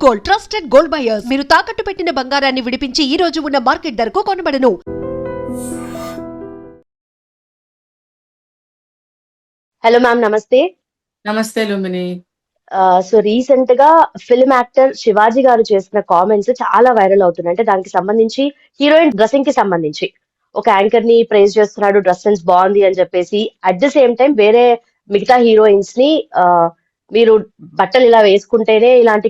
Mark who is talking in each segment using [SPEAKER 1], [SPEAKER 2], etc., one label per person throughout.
[SPEAKER 1] Gold, trusted gold buyers. మీరు తాకట్టు పెట్టిన బంగారాన్ని విడిపించి ఈ రోజు ఉన్న మార్కెట్ ధరకు కొనబడను.
[SPEAKER 2] హలో మ్యామ్, నమస్తే.
[SPEAKER 3] నమస్తే లుమిని.
[SPEAKER 2] సో రీసెంట్ గా ఫిల్మ్ యాక్టర్ శివాజీ గారు చేసిన కామెంట్స్ చాలా వైరల్ అవుతున్నాయి. అంటే దానికి సంబంధించి హీరోయిన్ డ్రెస్సింగ్ కి సంబంధించి ఒక యాంకర్ ని ప్రైజ్ చేస్తున్నాడు, డ్రెస్ సెన్స్ బాగుంది అని చెప్పేసి. అట్ ద సేమ్ టైం వేరే మిగతా హీరోయిన్స్ ని మీరు బట్టలు ఇలా వేసుకుంటేనే ఇలాంటి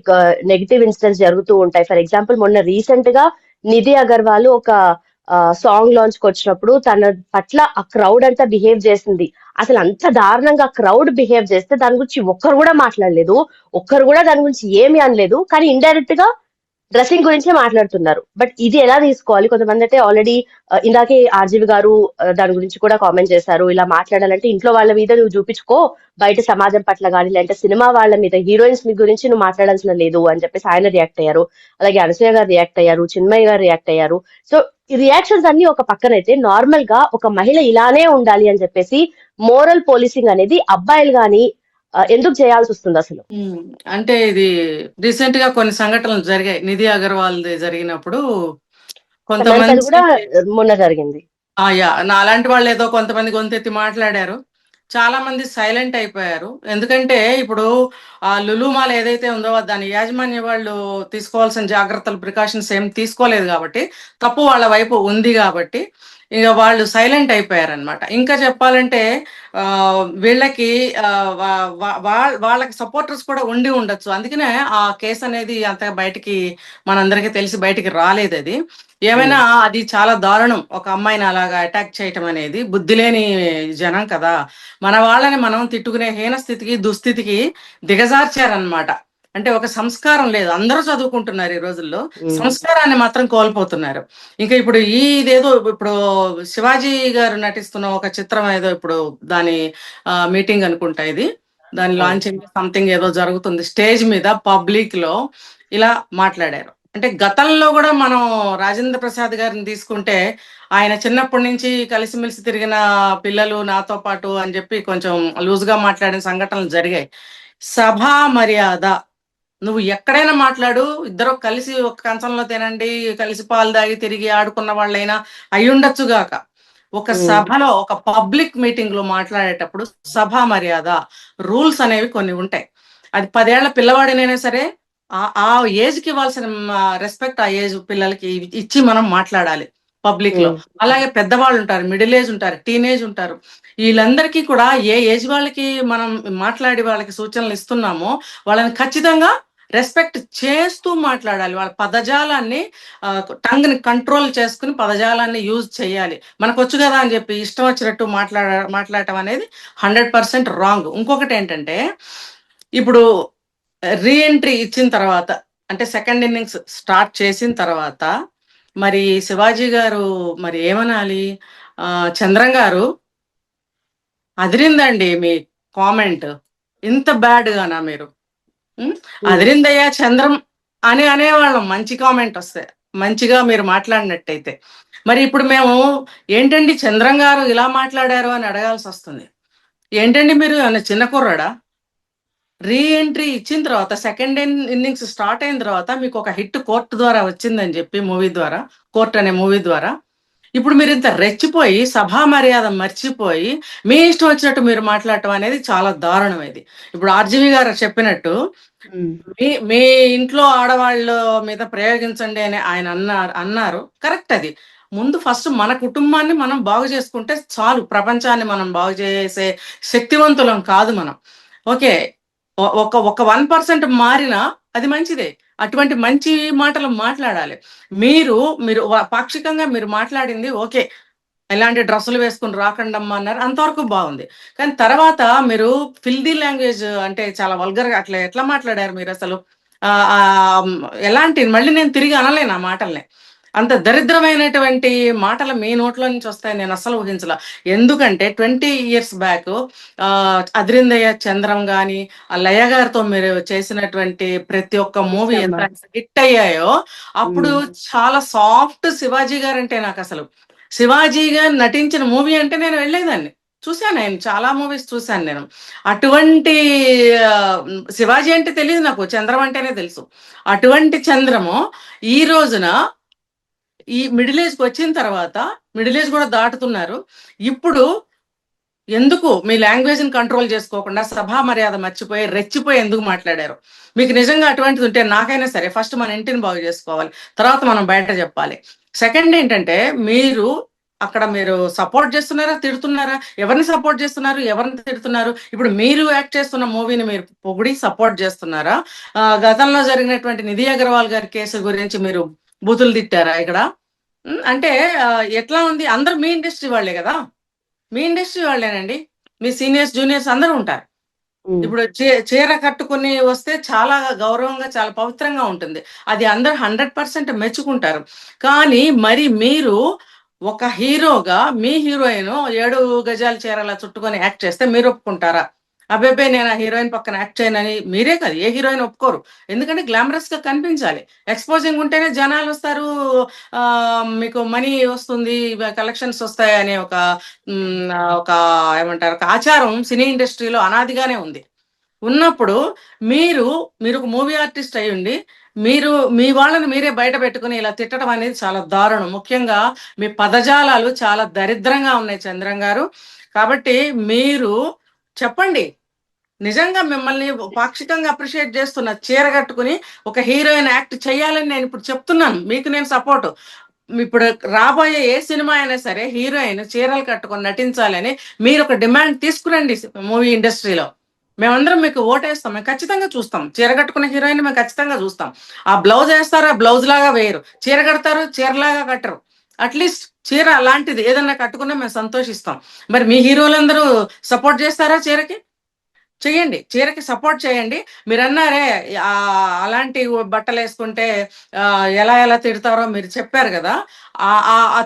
[SPEAKER 2] నెగిటివ్ ఇన్సిడెంట్స్ జరుగుతూ ఉంటాయి. ఫర్ ఎగ్జాంపుల్ మొన్న రీసెంట్ గా నిధి అగర్వాల్ ఒక సాంగ్ లాంచ్ కి వచ్చినప్పుడు తన పట్ల ఆ క్రౌడ్ అంతా బిహేవ్ చేసింది. అసలు అంత దారుణంగా క్రౌడ్ బిహేవ్ చేస్తే దాని గురించి ఒక్కరు కూడా మాట్లాడలేదు, ఒక్కరు కూడా దాని గురించి ఏమీ అనలేదు. కానీ ఇండైరెక్ట్ గా డ్రెస్సింగ్ గురించే మాట్లాడుతున్నారు. బట్ ఇది ఎలా తీసుకోవాలి? కొంతమంది అయితే ఆల్రెడీ ఇందాకే ఆర్జీవి గారు దాని గురించి కూడా కామెంట్ చేశారు. ఇలా మాట్లాడాలంటే ఇంట్లో వాళ్ళ మీద నువ్వు చూపించుకో, బయట సమాజం పట్ల కానీ లేదంటే సినిమా వాళ్ళ మీద, హీరోయిన్స్ మీ గురించి నువ్వు మాట్లాడాల్సిన లేదు అని చెప్పేసి ఆయన రియాక్ట్ అయ్యారు. అలాగే అనసూయ గారు రియాక్ట్ అయ్యారు, చిన్మయ్య గారు రియాక్ట్ అయ్యారు. సో ఈ రియాక్షన్స్ అన్ని ఒక పక్కనైతే, నార్మల్ గా ఒక మహిళ ఇలానే ఉండాలి అని చెప్పేసి మోరల్ పోలీసింగ్ అనేది అబ్బాయిలు గాని ఎందుకు చేయాల్సి వస్తుంది అసలు?
[SPEAKER 3] అంటే ఇది రీసెంట్ గా కొన్ని సంఘటనలు జరిగాయి. నిధి అగర్వాల్ జరిగినప్పుడు కొంతమంది
[SPEAKER 2] కూడా మొన్న జరిగింది.
[SPEAKER 3] అలాంటి వాళ్ళు ఏదో కొంతమంది గొంతెత్తి మాట్లాడారు. చాలా మంది సైలెంట్ అయిపోయారు. ఎందుకంటే ఇప్పుడు ఆ లులు మాల్ ఏదైతే ఉందో దాని యాజమాన్య వాళ్ళు తీసుకోవాల్సిన జాగ్రత్తలు, ప్రికాషన్స్ ఏం తీసుకోలేదు కాబట్టి, తప్పు వాళ్ళ వైపు ఉంది కాబట్టి ఇక వాళ్ళు సైలెంట్ అయిపోయారనమాట. ఇంకా చెప్పాలంటే వీళ్ళకి వాళ్ళకి సపోర్టర్స్ కూడా ఉండి ఉండొచ్చు. అందుకనే ఆ కేసు అనేది అంత బయటికి మనందరికీ తెలిసి బయటికి రాలేదు. అది ఏమైనా అది చాలా దారుణం. ఒక అమ్మాయిని అలాగా అటాక్ చేయటం అనేది బుద్ధి లేని జనం కదా. మన వాళ్ళని మనం తిట్టుకునే హీన స్థితికి, దుస్థితికి దిగజార్చారనమాట. అంటే ఒక సంస్కారం లేదు. అందరూ చదువుకుంటున్నారు ఈ రోజుల్లో, సంస్కారాన్ని మాత్రం కోల్పోతున్నారు. ఇంకా ఇప్పుడు ఇదేదో ఇప్పుడు శివాజీ గారు నటిస్తున్న ఒక చిత్రం ఏదో ఇప్పుడు దాని మీటింగ్ అనుకుంటా, ఇది దాని లాంచింగ్ సంథింగ్ ఏదో జరుగుతుంది. స్టేజ్ మీద పబ్లిక్ లో ఇలా మాట్లాడారు. అంటే గతంలో కూడా మనం రాజేంద్ర ప్రసాద్ గారిని తీసుకుంటే, ఆయన చిన్నప్పటి నుంచి కలిసిమెలిసి తిరిగిన పిల్లలు నాతో పాటు అని చెప్పి కొంచెం లూజ్ గా మాట్లాడిన సంఘటనలు జరిగాయి. సభా మర్యాద, నువ్వు ఎక్కడైనా మాట్లాడు, ఇద్దరు కలిసి ఒక కంచంలో తినండి, కలిసి పాలు దాగి తిరిగి ఆడుకున్న వాళ్ళైనా అయ్యుండొచ్చు గాక, ఒక సభలో ఒక పబ్లిక్ మీటింగ్ లో మాట్లాడేటప్పుడు సభా మర్యాద రూల్స్ అనేవి కొన్ని ఉంటాయి. అది 10 ఏళ్ల పిల్లవాడినైనా సరే ఆ ఏజ్ కి ఇవ్వాల్సిన రెస్పెక్ట్ ఆ ఏజ్ పిల్లలకి ఇచ్చి మనం మాట్లాడాలి పబ్లిక్ లో. అలాగే పెద్దవాళ్ళు ఉంటారు, మిడిల్ ఏజ్ ఉంటారు, టీనేజ్ ఉంటారు. వీళ్ళందరికీ కూడా ఏ ఏజ్ వాళ్ళకి మనం మాట్లాడి వాళ్ళకి సూచనలు ఇస్తున్నామో వాళ్ళని ఖచ్చితంగా రెస్పెక్ట్ చేస్తూ మాట్లాడాలి. వాళ్ళ పదజాలాన్ని, టంగ్ ని కంట్రోల్ చేసుకుని పదజాలాన్ని యూజ్ చేయాలి. మనకు వచ్చు కదా అని చెప్పి ఇష్టం వచ్చినట్టు మాట్లాడటం అనేది 100% రాంగ్. ఇంకొకటి ఏంటంటే, ఇప్పుడు రీఎంట్రీ ఇచ్చిన తర్వాత, అంటే సెకండ్ ఇన్నింగ్స్ స్టార్ట్ చేసిన తర్వాత మరి శివాజీ గారు మరి ఏమనాలి? చంద్రం గారు, అదిరిందండి మీ కామెంట్, ఇంత బ్యాడ్ గానా మీరు? అదిరిందయ్యా చంద్రం అని అనేవాళ్ళం మంచి కామెంట్ వస్తే, మంచిగా మీరు మాట్లాడినట్టయితే. మరి ఇప్పుడు మేము ఏంటండి చంద్రం గారు ఇలా మాట్లాడారు అని అడగాల్సి వస్తుంది. ఏంటండి మీరు చిన్న కుర్రాడా? రీఎంట్రీ ఇచ్చిన తర్వాత, సెకండ్ ఇన్నింగ్స్ స్టార్ట్ అయిన తర్వాత మీకు ఒక హిట్ కోర్టు ద్వారా వచ్చిందని చెప్పి, మూవీ ద్వారా, కోర్ట్ అనే మూవీ ద్వారా, ఇప్పుడు మీరు ఇంత రెచ్చిపోయి సభా మర్యాద మర్చిపోయి మీ ఇష్టం వచ్చినట్టు మీరు మాట్లాడటం అనేది చాలా దారుణం. ఇది ఇప్పుడు ఆర్జీవి గారు చెప్పినట్టు మీ ఇంట్లో ఆడవాళ్ళ మీద ప్రయోగించండి అని ఆయన అన్నారు. కరెక్ట్. అది ముందు ఫస్ట్ మన కుటుంబాన్ని మనం బాగు చేసుకుంటే చాలు. ప్రపంచాన్ని మనం బాగు చేసే శక్తివంతులం కాదు మనం. ఓకే, ఒక 1% మారినా అది మంచిదే. అటువంటి మంచి మాటలు మాట్లాడాలి. మీరు పాక్షికంగా మీరు మాట్లాడింది ఓకే, ఇలాంటి డ్రెస్సులు వేసుకుని రాకండమ్మా అన్నారు, అంతవరకు బాగుంది. కానీ తర్వాత మీరు ఫిల్దీ లాంగ్వేజ్, అంటే చాలా వల్గర్గా అట్లా ఎట్లా మాట్లాడారు మీరు అసలు? ఎలాంటి, మళ్ళీ నేను తిరిగి అనలేను ఆ మాటల్ని. అంత దరిద్రమైనటువంటి మాటలు మీ నోట్లో నుంచి వస్తాయని నేను అస్సలు ఊహించలా. ఎందుకంటే 20 years బ్యాక్ అదిరిందయ్య చంద్రం గాని, ఆ లయ గారితో మీరు చేసినటువంటి ప్రతి ఒక్క మూవీ ఎంత హిట్ అయ్యాయో, అప్పుడు చాలా సాఫ్ట్ శివాజీ గారు అంటే నాకు అసలు, శివాజీ గారు నటించిన మూవీ అంటే నేను వెళ్ళేదాన్ని. చూశాను, నేను చాలా మూవీస్ చూశాను నేను. అటువంటి శివాజీ అంటే తెలియదు నాకు, చంద్రం అంటేనే తెలుసు. అటువంటి చంద్రము ఈ రోజున ఈ మిడిల్ ఏజ్కి వచ్చిన తర్వాత, మిడిల్ ఏజ్ కూడా దాటుతున్నారు. ఇప్పుడు ఎందుకు మీ లాంగ్వేజ్ని కంట్రోల్ చేసుకోకుండా సభా మర్యాద మర్చిపోయి రెచ్చిపోయి ఎందుకు మాట్లాడారు? మీకు నిజంగా అటువంటిది ఉంటే నాకైనా సరే ఫస్ట్ మన ఇంటిని బాగు చేసుకోవాలి, తర్వాత మనం బయట చెప్పాలి. సెకండ్ ఏంటంటే, మీరు సపోర్ట్ చేస్తున్నారా, తిడుతున్నారా? ఎవరిని సపోర్ట్ చేస్తున్నారు, ఎవరిని తిడుతున్నారు? ఇప్పుడు మీరు యాక్ట్ చేస్తున్న మూవీని మీరు పొగిడి సపోర్ట్ చేస్తున్నారా? గతంలో జరిగినటువంటి నిధి అగర్వాల్ గారి కేసు గురించి మీరు బూతులు తిట్టారా ఇక్కడ? అంటే ఎట్లా ఉంది? అందరూ మీ ఇండస్ట్రీ వాళ్ళే కదా, మీ ఇండస్ట్రీ వాళ్ళేనండి. మీ సీనియర్స్ జూనియర్స్ అందరూ ఉంటారు. ఇప్పుడు చీర కట్టుకుని వస్తే చాలా గౌరవంగా, చాలా పవిత్రంగా ఉంటుంది. అది అందరూ 100% మెచ్చుకుంటారు. కానీ మరి మీరు ఒక హీరోగా మీ హీరోయిన్ 7 గజాల చీరలా చుట్టుకొని యాక్ట్ చేస్తే మీరు ఒప్పుకుంటారా? అబ్బాయి నేను ఆ హీరోయిన్ పక్కన యాక్ట్ చేయనని. మీరే కాదు, ఏ హీరోయిన్ ఒప్పుకోరు. ఎందుకంటే గ్లామరస్ గా కనిపించాలి, ఎక్స్పోజింగ్ ఉంటేనే జనాలు వస్తారు, మీకు మనీ వస్తుంది, కలెక్షన్స్ వస్తాయి అనే ఒక ఏమంటారు, ఒక ఆచారం సినీ ఇండస్ట్రీలో అనాదిగానే ఉంది. ఉన్నప్పుడు మీరు ఒక మూవీ ఆర్టిస్ట్ అయ్యుండి మీ వాళ్ళని మీరే బయట పెట్టుకుని ఇలా తిట్టడం అనేది చాలా దారుణం. ముఖ్యంగా మీ పదజాలాలు చాలా దరిద్రంగా ఉన్నాయి చంద్రం గారు. కాబట్టి మీరు చెప్పండి, నిజంగా మిమ్మల్ని పాక్షికంగా అప్రిషియేట్ చేస్తున్న, చీర కట్టుకుని ఒక హీరోయిన్ యాక్ట్ చేయాలని నేను ఇప్పుడు చెప్తున్నాను, మీకు నేను సపోర్టు. ఇప్పుడు రాబోయే ఏ సినిమా అయినా సరే హీరోయిన్ చీరలు కట్టుకొని నటించాలని మీరు ఒక డిమాండ్ తీసుకురండి మూవీ ఇండస్ట్రీలో. మేమందరం మీకు ఓటేస్తాం, మేము ఖచ్చితంగా చూస్తాం. చీర కట్టుకున్న హీరోయిన్ మేము ఖచ్చితంగా చూస్తాం. ఆ బ్లౌజ్ వేస్తారు, ఆ బ్లౌజ్ లాగా వేయరు. చీర కడతారు, చీరలాగా కట్టరు. అట్లీస్ట్ చీర అలాంటిది ఏదన్నా కట్టుకున్నా మేము సంతోషిస్తాం. మరి మీ హీరోలందరూ సపోర్ట్ చేస్తారా చీరకి? చెయ్యండి, చీరకి సపోర్ట్ చేయండి. మీరు అన్నారే అలాంటి బట్టలు వేసుకుంటే ఎలా ఎలా తిడతారో మీరు చెప్పారు కదా, ఆ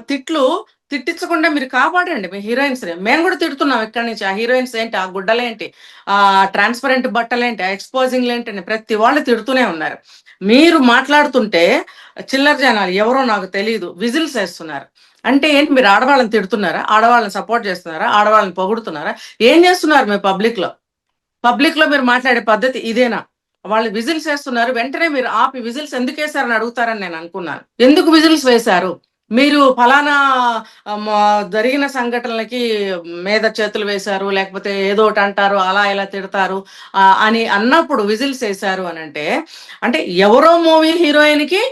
[SPEAKER 3] తిట్టించకుండా మీరు కాపాడండి మీ హీరోయిన్స్ ని. మేము కూడా తిడుతున్నాం ఇక్కడి నుంచి. ఆ హీరోయిన్స్ ఏంటి, ఆ గుడ్డలేంటి, ఆ ట్రాన్స్పరెంట్ బట్టలేంటి, ఆ ఎక్స్పోజింగ్ ఏంటి, ప్రతి వాళ్ళు తిడుతూనే ఉన్నారు. మీరు మాట్లాడుతుంటే చిల్లర జనాలు ఎవరో నాకు తెలియదు విజిల్స్ వేస్తున్నారు. అంటే ఏంటి, మీరు ఆడవాళ్ళని తిడుతున్నారా, ఆడవాళ్ళని సపోర్ట్ చేస్తున్నారా, ఆడవాళ్ళని పొగుడుతున్నారా? ఏం చేస్తున్నారు మీ పబ్లిక్ లో మీరు మాట్లాడే పద్ధతి ఇదేనా? వాళ్ళు విజిల్స్ వేస్తున్నారు, వెంటనే మీరు ఆపి విజిల్స్ ఎందుకు వేశారని అడుగుతారని నేను అనుకున్నాను. ఎందుకు విజిల్స్ వేశారు? మీరు ఫలానా జరిగిన సంఘటనలకి మీద చేతులు వేశారు, లేకపోతే ఏదో ఒకటి అంటారు, అలా ఇలా తిడతారు అని అన్నప్పుడు విజిల్స్ వేశారు అని అంటే ఎవరో మూవీ హీరోయిన్ కి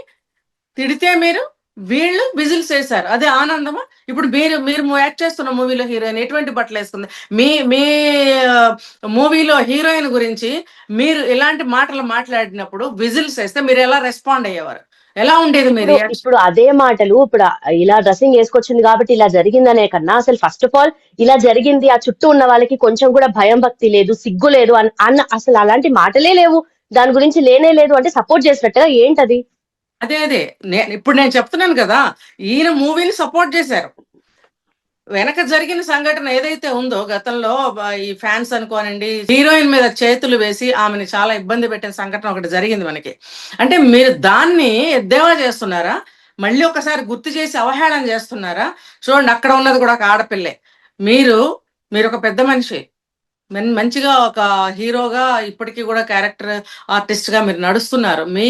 [SPEAKER 3] తిడితే మీరు వీళ్ళు విజిల్స్ వేశారు, అదే ఆనందమా? ఇప్పుడు మీరు యాక్ట్ చేస్తున్న మూవీలో హీరోయిన్ ఎటువంటి బట్టలు వేసుకుంది? మీ మీ మూవీలో హీరోయిన్ గురించి మీరు ఇలాంటి మాటలు మాట్లాడినప్పుడు విజిల్స్ వేస్తే మీరు ఎలా రెస్పాండ్ అయ్యేవారు? ఎలా ఉండేది మీ రియాక్షన్?
[SPEAKER 2] ఇప్పుడు అదే మాటలు ఇప్పుడు ఇలా డ్రెస్సింగ్ వేసుకొచ్చింది కాబట్టి ఇలా జరిగిందనే కన్నా, అసలు ఫస్ట్ ఆఫ్ ఆల్ ఇలా జరిగింది, ఆ చుట్టూ ఉన్న వాళ్ళకి కొంచెం కూడా భయం భక్తి లేదు, సిగ్గు లేదు అన్న అసలు అలాంటి మాటలే లేవు, దాని గురించి లేనే లేదు అంటే సపోర్ట్ చేసినట్టుగా ఏంటది?
[SPEAKER 3] అదే ఇప్పుడు నేను చెప్తున్నాను కదా, ఈయన మూవీని సపోర్ట్ చేశారు. వెనక జరిగిన సంఘటన ఏదైతే ఉందో గతంలో, ఈ ఫ్యాన్స్ అనుకోనండి, హీరోయిన్ మీద చేతులు వేసి ఆమెను చాలా ఇబ్బంది పెట్టిన సంఘటన ఒకటి జరిగింది మనకి. అంటే మీరు దాన్ని ఎద్దేవా చేస్తున్నారా? మళ్ళీ ఒకసారి గుర్తు చేసి అవహేళన చేస్తున్నారా? చూడండి, అక్కడ ఉన్నది కూడా ఒక ఆడపిల్లే. మీరు ఒక పెద్ద మనిషి, మంచిగా ఒక హీరోగా ఇప్పటికీ కూడా క్యారెక్టర్ ఆర్టిస్ట్ గా మీరు నడుస్తున్నారు. మీ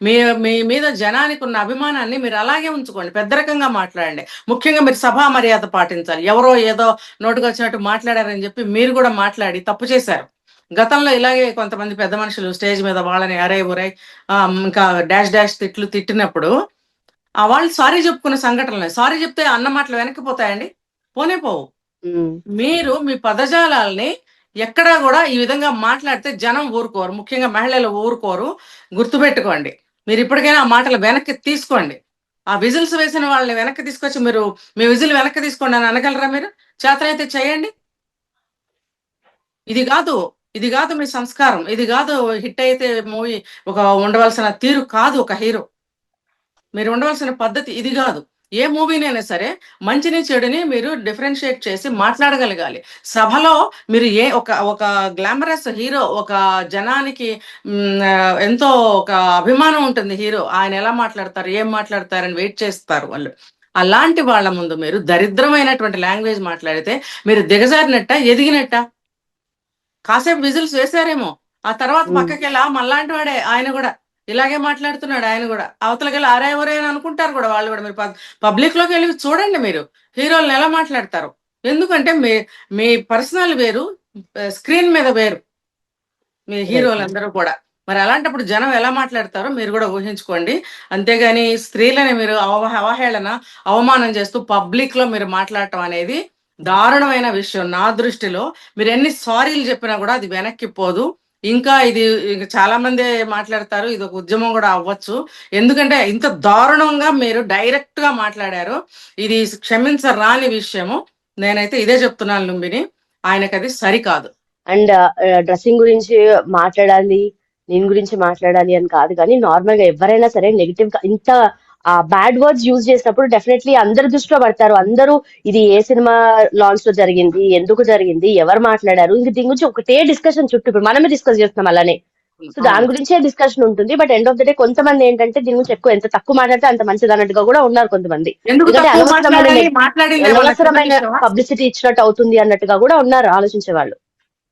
[SPEAKER 3] మీ మీ మీద జనానికి ఉన్న అభిమానాన్ని మీరు అలాగే ఉంచుకోండి, పెద్ద రకంగా మాట్లాడండి. ముఖ్యంగా మీరు సభా మర్యాద పాటించాలి. ఎవరో ఏదో నోటుకు వచ్చినట్టు మాట్లాడారని చెప్పి మీరు కూడా మాట్లాడి తప్పు చేశారు. గతంలో ఇలాగే కొంతమంది పెద్ద మనుషులు స్టేజ్ మీద వాళ్ళని అరే ఒరై ఇంకా డాష్ డాష్ తిట్లు తిట్టినప్పుడు వాళ్ళు సారీ చెప్పుకున్న సంఘటనలు. సారీ చెప్తే అన్న మాటలు వెనక్కిపోతాయండి? పోనే పోవు. మీరు మీ పదజాలాల్ని ఎక్కడా కూడా ఈ విధంగా మాట్లాడితే జనం ఊరుకోరు, ముఖ్యంగా మహిళలు ఊరుకోరు. గుర్తుపెట్టుకోండి, మీరు ఇప్పటికైనా ఆ మాటలు వెనక్కి తీసుకోండి. ఆ విజిల్స్ వేసిన వాళ్ళని వెనక్కి తీసుకొచ్చి మీరు మీ విజిల్ వెనక్కి తీసుకోండి అని అనగలరా? మీరు చేతనైతే చేయండి. ఇది కాదు మీ సంస్కారం, ఇది కాదు హిట్ అయితే మూవీ ఒక ఉండవలసిన తీరు కాదు. ఒక హీరో మీరు ఉండవలసిన పద్ధతి ఇది కాదు. ఏ మూవీనైనా సరే మంచిని చెడుని మీరు డిఫరెన్షియేట్ చేసి మాట్లాడగలగాలి. సభలో మీరు ఒక గ్లామరస్ హీరో, ఒక జనానికి ఎంతో ఒక అభిమానం ఉంటుంది హీరో, ఆయన ఎలా మాట్లాడతారు, ఏం మాట్లాడతారని వెయిట్ చేస్తారు వాళ్ళు. అలాంటి వాళ్ళ ముందు మీరు దరిద్రమైనటువంటి లాంగ్వేజ్ మాట్లాడితే మీరు దిగజారినట్ట, ఎదిగినట్ట? కాసేపు విజిల్స్ వేశారేమో, ఆ తర్వాత
[SPEAKER 2] ఉమ్.
[SPEAKER 3] పక్కకెళ్ళి మళ్ళాంటి వాడే ఆయన కూడా ఇలాగే మాట్లాడుతున్నాడు, ఆయన కూడా అవతలకెళ్ళి అరే ఒరే అని అనుకుంటారు కూడా వాళ్ళు కూడా. మీరు పబ్లిక్ లోకి వెళ్ళి చూడండి మీరు హీరోలను ఎలా మాట్లాడతారు. ఎందుకంటే మీ మీ పర్సనల్ వేరు, స్క్రీన్ మీద వేరు మీ
[SPEAKER 2] రైట్.
[SPEAKER 3] హీరోలందరూ కూడా. మరి అలాంటప్పుడు జనం ఎలా మాట్లాడతారో మీరు కూడా ఊహించుకోండి. అంతేగాని స్త్రీలని మీరు అవహేళన, అవమానం చేస్తూ పబ్లిక్ లో మీరు మాట్లాడటం అనేది దారుణమైన విషయం నా దృష్టిలో. మీరు ఎన్ని సారీలు చెప్పినా కూడా అది వెనక్కి పోదు. ఇంకా ఇది చాలా మంది మాట్లాడతారు, ఇది ఒక ఉద్యమం కూడా అవ్వచ్చు. ఎందుకంటే ఇంత దారుణంగా మీరు డైరెక్ట్ గా మాట్లాడారు. ఇది క్షమించరాని విషయము. నేనైతే ఇదే చెప్తున్నాను లుంబిని, ఆయనకి అది సరికాదు.
[SPEAKER 2] అండ్ డ్రెస్సింగ్ గురించి మాట్లాడాలి, దీని గురించి మాట్లాడాలి అని కాదు, కానీ నార్మల్ గా ఎవరైనా సరే నెగిటివ్ గా ఇంత బ్యాడ్ వర్డ్స్ యూజ్ చేసినప్పుడు డెఫినెట్లీ అందరు దృష్టిలో పడతారు. అందరూ ఇది ఏ సినిమా లాంచ్ లో జరిగింది, ఎందుకు జరిగింది, ఎవరు మాట్లాడారు, ఇంక దీని గురించి ఒకటే డిస్కషన్ చుట్టూ ఇప్పుడు మనమే డిస్కస్ చేస్తున్నాం అలానే. సో దాని గురించే డిస్కషన్ ఉంటుంది. But end of the day కొంతమంది ఏంటంటే దీని గురించి ఎక్కువ ఎంత తక్కువ మాట్లాడితే అంత మంచిది అన్నట్టుగా కూడా ఉన్నారు కొంతమంది.
[SPEAKER 3] ఎందుకు
[SPEAKER 2] ఎందుకంటే
[SPEAKER 3] తక్కువ
[SPEAKER 2] అనవసరమైన
[SPEAKER 3] మాట్లాడాలి? మాట్లాడింది ఏమన్నా చిన్న
[SPEAKER 2] అనవసరమైన
[SPEAKER 3] విషయమా?
[SPEAKER 2] పబ్లిసిటీ ఇచ్చినట్టు అవుతుంది అన్నట్టుగా కూడా ఉన్నారు ఆలోచించే వాళ్ళు.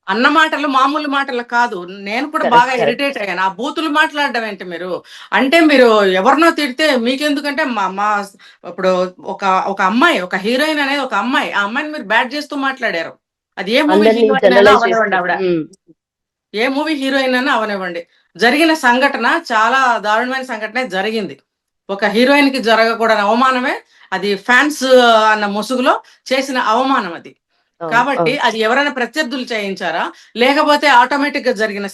[SPEAKER 3] అన్న మాటలు మామూలు మాటలు కాదు. నేను కూడా
[SPEAKER 2] కరెక్ట్,
[SPEAKER 3] బాగా
[SPEAKER 2] కరెక్ట్.
[SPEAKER 3] ఇరిటేట్ అయ్యాను. ఆ బూతులు మాట్లాడడం ఏంటి మీరు? అంటే మీరు ఎవరినో తిడితే మీకెందుకంటే మా మా ఇప్పుడు ఒక ఒక అమ్మాయి, ఒక హీరోయిన్ అనేది ఒక అమ్మాయి, ఆ అమ్మాయిని మీరు బ్యాడ్ చేస్తూ మాట్లాడారు. అది ఏ మూవీ
[SPEAKER 2] అందరినీ
[SPEAKER 3] హీరోయిన్ అయినా
[SPEAKER 2] జనరలైజ్ చేస్తూ.
[SPEAKER 3] అవనివ్వండి, ఆవిడ ఏ మూవీ హీరోయిన్ అయినా అవనివ్వండి. జరిగిన సంఘటన చాలా దారుణమైన సంఘటనే జరిగింది. ఒక హీరోయిన్ కి జరగకూడని అవమానమే అది, ఫ్యాన్స్ అన్న ముసుగులో చేసిన అవమానం అది. కాబట్టి అది ఎవరైనా ప్రత్యర్థులు చేయించారా, లేకపోతే ఆటోమేటిక్ గా జరిగిన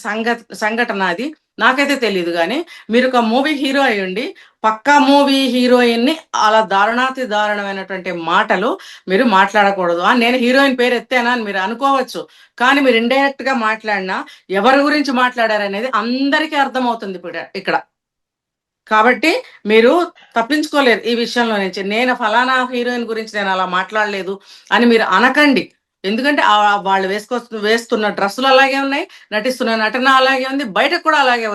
[SPEAKER 3] సంఘటన అది నాకైతే తెలియదు. కానీ మీరు ఒక మూవీ హీరో అయ్యండి, పక్కా మూవీ హీరోయిన్ ని అలా దారుణాతి దారుణమైనటువంటి మాటలు మీరు మాట్లాడకూడదు. నేను హీరోయిన్ పేరు ఎత్తానా అని మీరు అనుకోవచ్చు, కానీ మీరు ఇండైరెక్ట్ గా మాట్లాడినా ఎవరి గురించి మాట్లాడారనేది అందరికీ అర్థమవుతుంది ఇక్కడ. కాబట్టి మీరు తప్పించుకోలేరు ఈ విషయంలో నుంచి. నేను ఫలానా హీరోయిన్ గురించి నేను అలా మాట్లాడలేదు అని మీరు అనకండి. ఎందుకంటే వాళ్ళు వేస్తున్న డ్రెస్సులు అలాగే ఉన్నాయి, నటిస్తున్న నటన అలాగే ఉంది, బయటకు కూడా అలాగే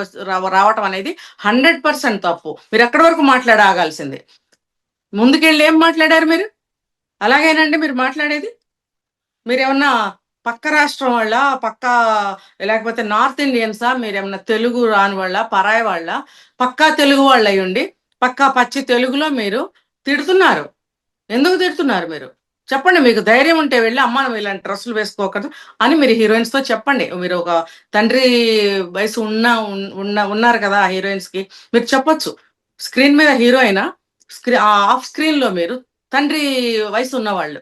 [SPEAKER 3] రావటం అనేది 100% తప్పు. మీరు ఎక్కడి వరకు మాట్లాడాల్సింది, ముందుకెళ్ళి ఏం మాట్లాడారు మీరు? అలాగేనండి మీరు మాట్లాడేది? మీరు ఏమన్నా పక్క రాష్ట్రం వాళ్ళ, లేకపోతే నార్త్ ఇండియన్సా? మీరేమన్నా తెలుగు రాని వాళ్ళ, పరాయి వాళ్ళ? పక్కా తెలుగు వాళ్ళు అయ్యుండి పక్కా పచ్చి తెలుగులో మీరు తిడుతున్నారు. ఎందుకు తిడుతున్నారు మీరు? చెప్పండి. మీకు ధైర్యం ఉంటే వెళ్ళి అమ్మ నువ్వు ఇలాంటి డ్రెస్సులు వేసుకోకూడదు అని మీరు హీరోయిన్స్ తో చెప్పండి. మీరు ఒక తండ్రి వయసు ఉన్నారు కదా ఆ హీరోయిన్స్ కి, మీరు చెప్పొచ్చు. స్క్రీన్ మీద హీరోయిన్, ఆఫ్ స్క్రీన్ లో మీరు తండ్రి వయసు ఉన్నవాళ్ళు.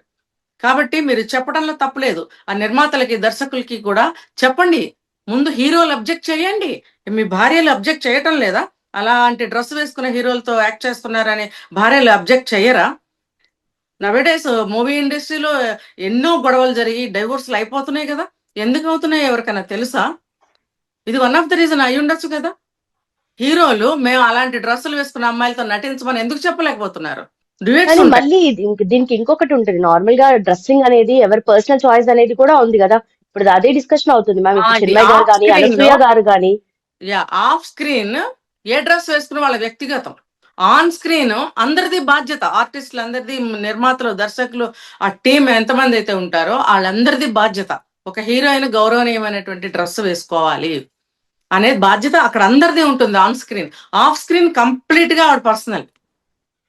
[SPEAKER 3] కాబట్టి మీరు చెప్పడంలో తప్పులేదు. ఆ నిర్మాతలకి, దర్శకులకి కూడా చెప్పండి. ముందు హీరోలు అబ్జెక్ట్ చేయండి. మీ భార్యలు అబ్జెక్ట్ చేయటం లేదా? అలాంటి డ్రెస్ వేసుకున్న హీరోలతో యాక్ట్ చేస్తున్నారని భార్యలు అబ్జెక్ట్ చెయ్యరా? నవేడేస్ మూవీ ఇండస్ట్రీలో ఎన్నో గొడవలు జరిగి డైవోర్స్లు అయిపోతున్నాయి కదా. ఎందుకు అవుతున్నాయి ఎవరికైనా తెలుసా? ఇది వన్ ఆఫ్ ద రీజన్ అయి ఉండొచ్చు కదా. హీరోలు మేము అలాంటి డ్రెస్సులు వేసుకున్న అమ్మాయిలతో నటించమని ఎందుకు చెప్పలేకపోతున్నారు? డ్యూయెట్స్
[SPEAKER 2] కానీ
[SPEAKER 3] ఉంటాయి.
[SPEAKER 2] మళ్ళీ దీనికి ఇంకొకటి ఉంటుంది. నార్మల్ గా డ్రెస్సింగ్ అనేది ఎవరి పర్సనల్ చాయిస్ అనేది కూడా ఉంది కదా. ఇప్పుడు అదే డిస్కషన్ అవుతుంది మ్యామ్. ఇప్పుడు
[SPEAKER 3] అది
[SPEAKER 2] చిన్మయ్ గారు
[SPEAKER 3] ఆఫ్
[SPEAKER 2] కానీ,
[SPEAKER 3] స్క్రీన్ లో,
[SPEAKER 2] అనసూయ గారు కానీ.
[SPEAKER 3] ఆఫ్ స్క్రీన్ ఏ డ్రెస్ వేసుకున్న వాళ్ళ వ్యక్తిగతం. ఆన్ స్క్రీన్ అందరిది బాధ్యత. ఆర్టిస్టులు అందరిది, నిర్మాతలు, దర్శకులు, ఆ టీం ఎంతమంది అయితే ఉంటారో వాళ్ళందరిది బాధ్యత. ఒక హీరోయిన్ గౌరవనీయమైనటువంటి డ్రెస్ వేసుకోవాలి అనేది బాధ్యత అక్కడ అందరిది ఉంటుంది on screen. Off screen complete గా ఆవిడ పర్సనల్.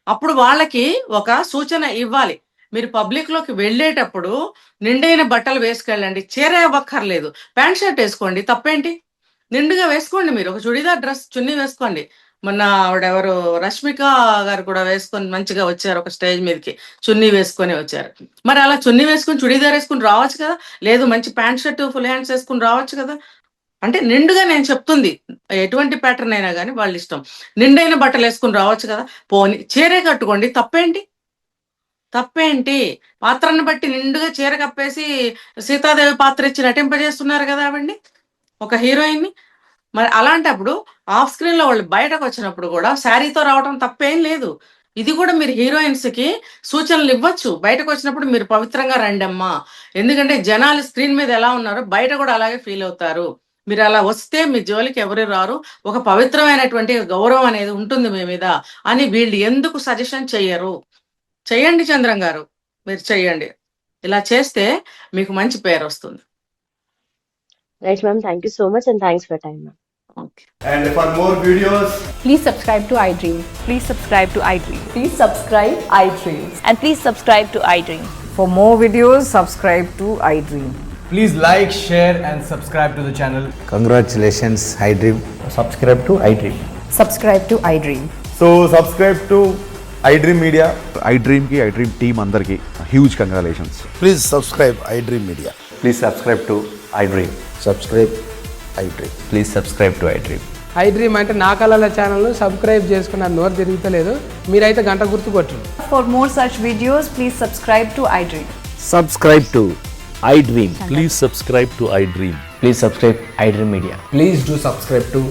[SPEAKER 3] అప్పుడు వాళ్ళకి ఒక సూచన ఇవ్వాలి. మీరు పబ్లిక్ లోకి వెళ్ళేటప్పుడు నిండైన బట్టలు వేసుకెళ్ళండి. చీర ఇవ్వక్కర్లేదు, ప్యాంట్ షర్ట్ వేసుకోండి, తప్పేంటి? నిండుగా వేసుకోండి. మీరు ఒక చుడీదార్ డ్రెస్, చున్నీ వేసుకోండి. మొన్న ఆవిడెవరు రష్మిక గారు కూడా వేసుకొని మంచిగా వచ్చారు ఒక స్టేజ్ మీదకి, చున్నీ వేసుకొని వచ్చారు. మరి అలా చున్నీ వేసుకొని చుడీదార్ వేసుకుని రావచ్చు కదా. లేదు మంచి ప్యాంట్ షర్ట్ ఫుల్ హ్యాండ్స్ వేసుకుని రావచ్చు కదా. అంటే నిండుగా, నేను చెప్తుంది ఎటువంటి ప్యాటర్న్ అయినా కానీ వాళ్ళ ఇష్టం. నిండైన బట్టలు వేసుకుని రావచ్చు కదా. పోని చీరే కట్టుకోండి, తప్పేంటి? పాత్రను బట్టి నిండుగా చీర కప్పేసి సీతాదేవి పాత్ర ఇచ్చి నటింపజేస్తున్నారు కదా ఆవిడ్ని, ఒక హీరోయిన్ ని. మరి అలాంటప్పుడు ఆఫ్ స్క్రీన్ లో వాళ్ళు బయటకు వచ్చినప్పుడు కూడా శారీతో రావడం తప్పేం లేదు. ఇది కూడా మీరు హీరోయిన్స్ కి సూచనలు ఇవ్వచ్చు. బయటకు వచ్చినప్పుడు మీరు పవిత్రంగా రండి అమ్మా, ఎందుకంటే జనాలు స్క్రీన్ మీద ఎలా ఉన్నారో బయట కూడా అలాగే ఫీల్ అవుతారు. మీరు అలా వస్తే మీ జోలికి ఎవరు రారు, ఒక పవిత్రమైనటువంటి గౌరవం అనేది ఉంటుంది మీ మీద అని వీళ్ళు ఎందుకు సజెషన్ చెయ్యరు? చెయ్యండి చంద్రం గారు, మీరు చెయ్యండి. ఇలా చేస్తే మీకు మంచి పేరు వస్తుంది.
[SPEAKER 2] Right ma'am, thank you so much and thanks for time ma'am.
[SPEAKER 3] Okay.
[SPEAKER 4] And for more videos,
[SPEAKER 5] Please subscribe to iDream.
[SPEAKER 6] Please subscribe to iDream.
[SPEAKER 5] Please subscribe iDream.
[SPEAKER 6] And please subscribe to iDream.
[SPEAKER 5] For more videos, subscribe to iDream.
[SPEAKER 4] please like, share and subscribe to the channel.
[SPEAKER 7] Congratulations, iDream.
[SPEAKER 8] Subscribe to iDream.
[SPEAKER 5] Subscribe to iDream.
[SPEAKER 4] So subscribe to iDream Media.
[SPEAKER 9] iDream ki iDream team andarki huge congratulations.
[SPEAKER 7] Please subscribe iDream Media.
[SPEAKER 8] Please subscribe to iDream.
[SPEAKER 7] Subscribe iDream.
[SPEAKER 8] Please subscribe to iDream.
[SPEAKER 10] iDream అంటే నా కళల ఛానల్ను subscribe చేసుకున్న నోరు తిరుగుతలేదు, మీరైతే గంట గుర్తు కొట్టండి.
[SPEAKER 6] For more such videos, please subscribe to iDream.
[SPEAKER 8] Subscribe to iDream.
[SPEAKER 11] Please subscribe to iDream.
[SPEAKER 8] Please subscribe iDream Media.
[SPEAKER 4] Please do subscribe to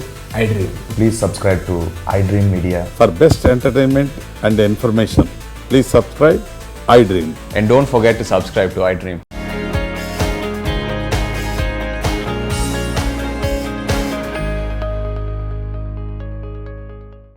[SPEAKER 4] iDream.
[SPEAKER 7] Please subscribe to iDream Media.
[SPEAKER 9] For best entertainment and information, please subscribe iDream.
[SPEAKER 8] And don't forget to subscribe to iDream.